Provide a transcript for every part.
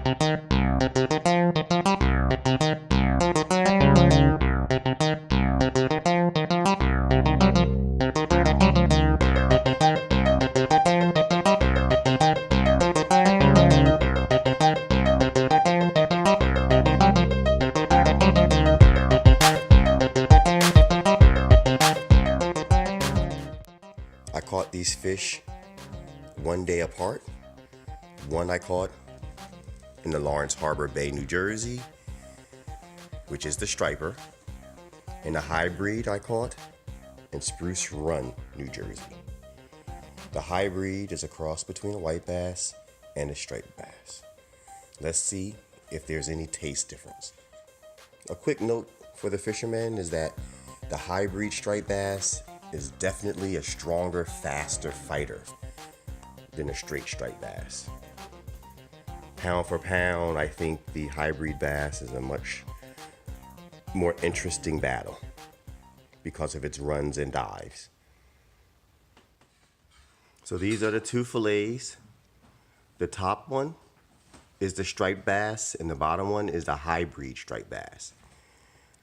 I caught these fish one day apart. One I caught in the Lawrence Harbor Bay, New Jersey, which is the striper, and the hybrid I caught in Spruce Run, New Jersey. The hybrid is a cross between a white bass and a striped bass. Let's see if there's any taste difference. A quick note for the fishermen is that the hybrid striped bass is definitely a stronger, faster fighter than a straight striped bass. Pound for pound, I think the hybrid bass is a much more interesting battle because of its runs and dives. So these are the two fillets. The top one is the striped bass and the bottom one is the hybrid striped bass.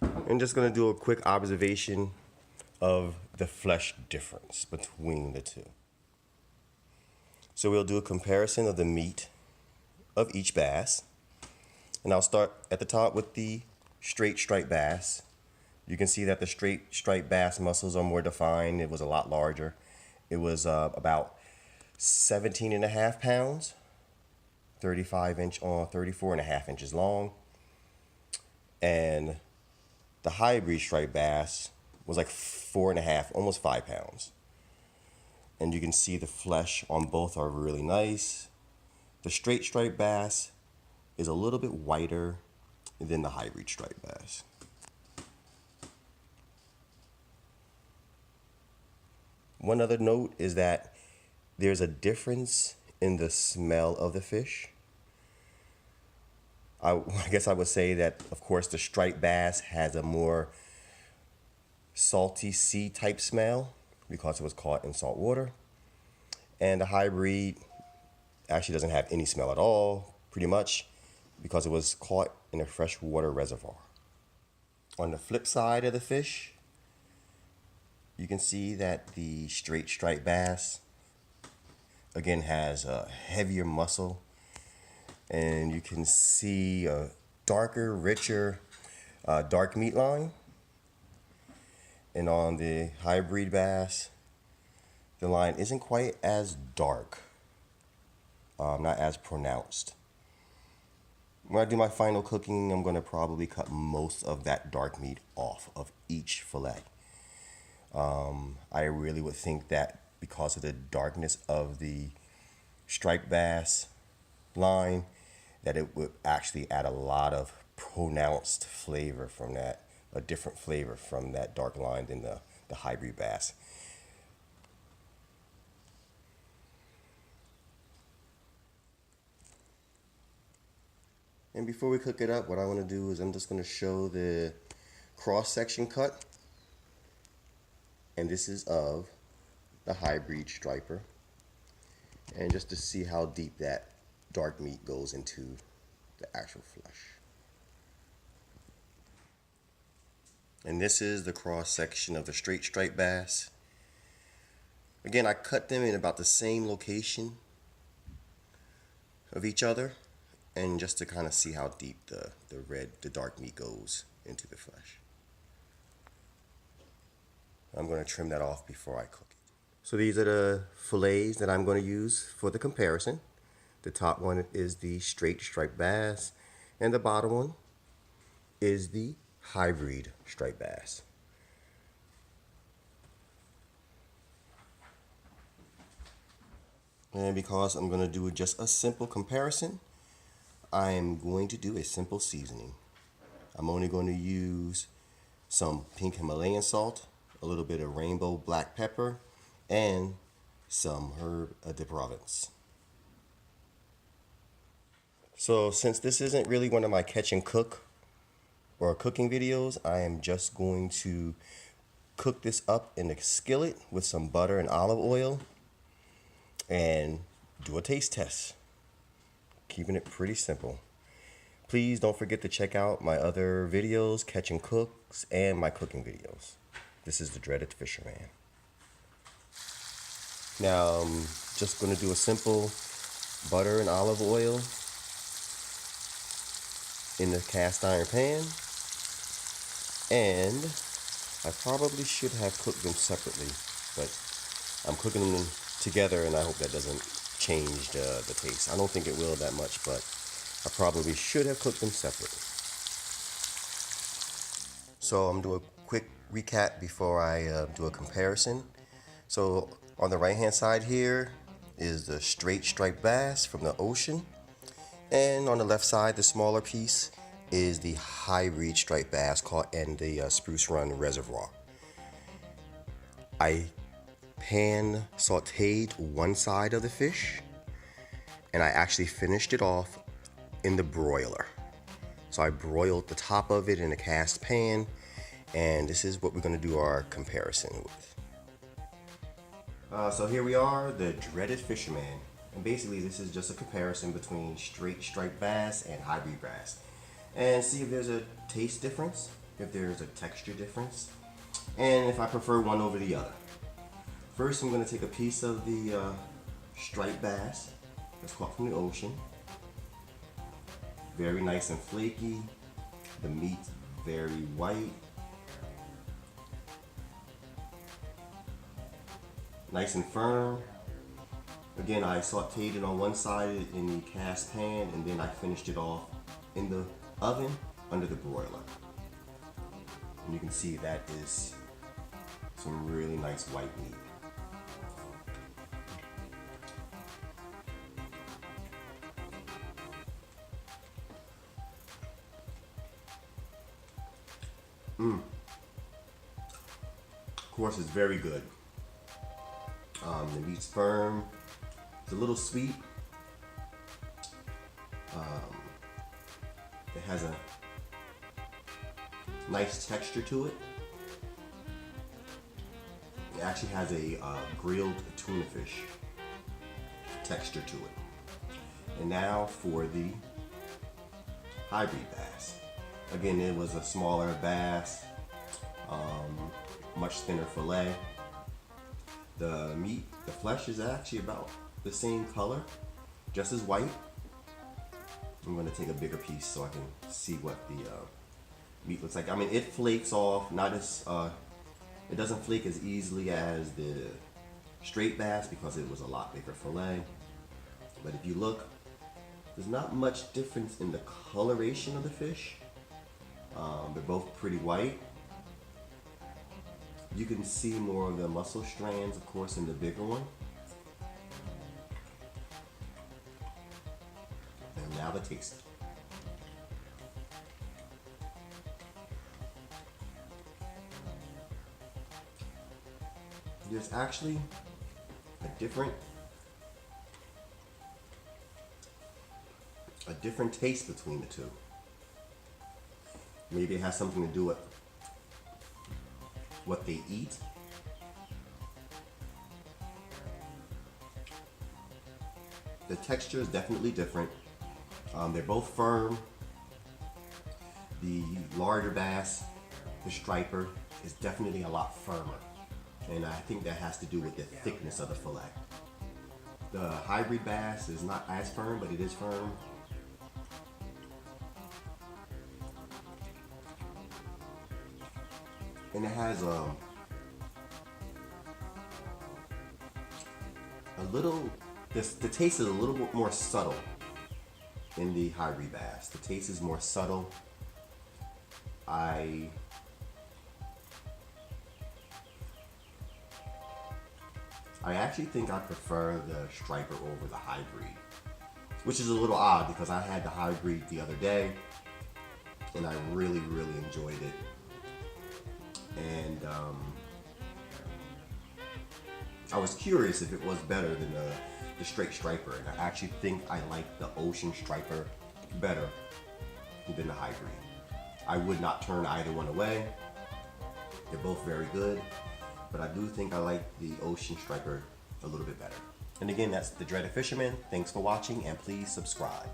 I'm just gonna do a quick observation of the flesh difference between the two. So we'll do a comparison of the meat of each bass. And I'll start at the top with the straight striped bass. You can see that the straight striped bass muscles are more defined. It was a lot larger. It was about 17.5 pounds, 34.5 inches long. And the hybrid striped bass was like 4.5, almost 5 pounds. And you can see the flesh on both are really nice. The straight striped bass is a little bit whiter than the hybrid striped bass. One other note is that there's a difference in the smell of the fish. I guess I would say that, of course, the striped bass has a more salty sea type smell because it was caught in salt water. And the hybrid actually doesn't have any smell at all, pretty much, because it was caught in a freshwater reservoir. On the flip side of the fish, you can see that the straight striped bass, again, has a heavier muscle. And you can see a darker, richer, dark meat line. And on the hybrid bass, the line isn't quite as dark, not as pronounced. When I do my final cooking, I'm going to probably cut most of that dark meat off of each fillet. I really would think that because of the darkness of the striped bass line, that it would actually add a lot of pronounced flavor from that, a different flavor from that dark line than the hybrid bass. And before we cook it up, what I want to do is I'm just going to show the cross-section cut. And this is of the hybrid striper. And just to see how deep that dark meat goes into the actual flesh. And this is the cross-section of the straight striped bass. Again, I cut them in about the same location of each other, and just to kind of see how deep the dark meat goes into the flesh. I'm going to trim that off before I cook it. So these are the fillets that I'm going to use for the comparison. The top one is the straight striped bass, and the bottom one is the hybrid striped bass. And because I'm going to do just a simple comparison, I am going to do a simple seasoning. I'm only going to use some pink Himalayan salt, a little bit of rainbow black pepper, and some herb de Provence. So since this isn't really one of my catch and cook or cooking videos, I am just going to cook this up in a skillet with some butter and olive oil and do a taste test. Keeping it pretty simple. Please don't forget to check out my other videos, catching cooks, and my cooking videos. This is the Dreaded Fisherman. Now I'm just going to do a simple butter and olive oil in the cast iron pan. And I probably should have cooked them separately, but I'm cooking them together and I hope that doesn't change the taste. I don't think it will that much, but I probably should have cooked them separately. So I'm doing a quick recap before I do a comparison. So on the right hand side here is the straight striped bass from the ocean. And on the left side, the smaller piece, is the hybrid striped bass caught in the Spruce Run Reservoir. I pan sauteed one side of the fish, and I actually finished it off in the broiler. So I broiled the top of it in a cast pan, and this is what we're going to do our comparison with. So here we are, the Dreaded Fisherman. And basically this is just a comparison between straight striped bass and hybrid bass. And see if there's a taste difference, if there's a texture difference, and if I prefer one over the other. First, I'm going to take a piece of the striped bass that's caught from the ocean. Very nice and flaky. The meat very white. Nice and firm. Again, I sauteed it on one side in the cast pan, and then I finished it off in the oven under the broiler. And you can see that is some really nice white meat. Of course, it's very good. The meat's firm. It's a little sweet. It has a nice texture to it. It actually has a grilled tuna fish texture to it. And now for the hybrid bass. Again, it was a smaller bass, much thinner fillet. The meat, the flesh is actually about the same color, just as white. I'm going to take a bigger piece so I can see what the meat looks like. I mean, it flakes off, not as, it doesn't flake as easily as the straight bass because it was a lot bigger fillet. But if you look, there's not much difference in the coloration of the fish. They're both pretty white. You can see more of the muscle strands, of course, in the bigger one. And now the taste. There's actually a different taste between the two. Maybe it has something to do with what they eat. The texture is definitely different. They're both firm. The larger bass, the striper, is definitely a lot firmer. And I think that has to do with the thickness of the fillet. The hybrid bass is not as firm, but it is firm. And it has a little, the taste is a little bit more subtle in the hybrid bass. The taste is more subtle. I actually think I prefer the striper over the hybrid, which is a little odd because I had the hybrid the other day and I really, really enjoyed it. And I was curious if it was better than the straight striper, and I actually think I like the ocean striper better than the hybrid. I would not turn either one away. They're both very good, but I do think I like the ocean striper a little bit better. And again, that's the Dreaded Fisherman. Thanks for watching, and please subscribe.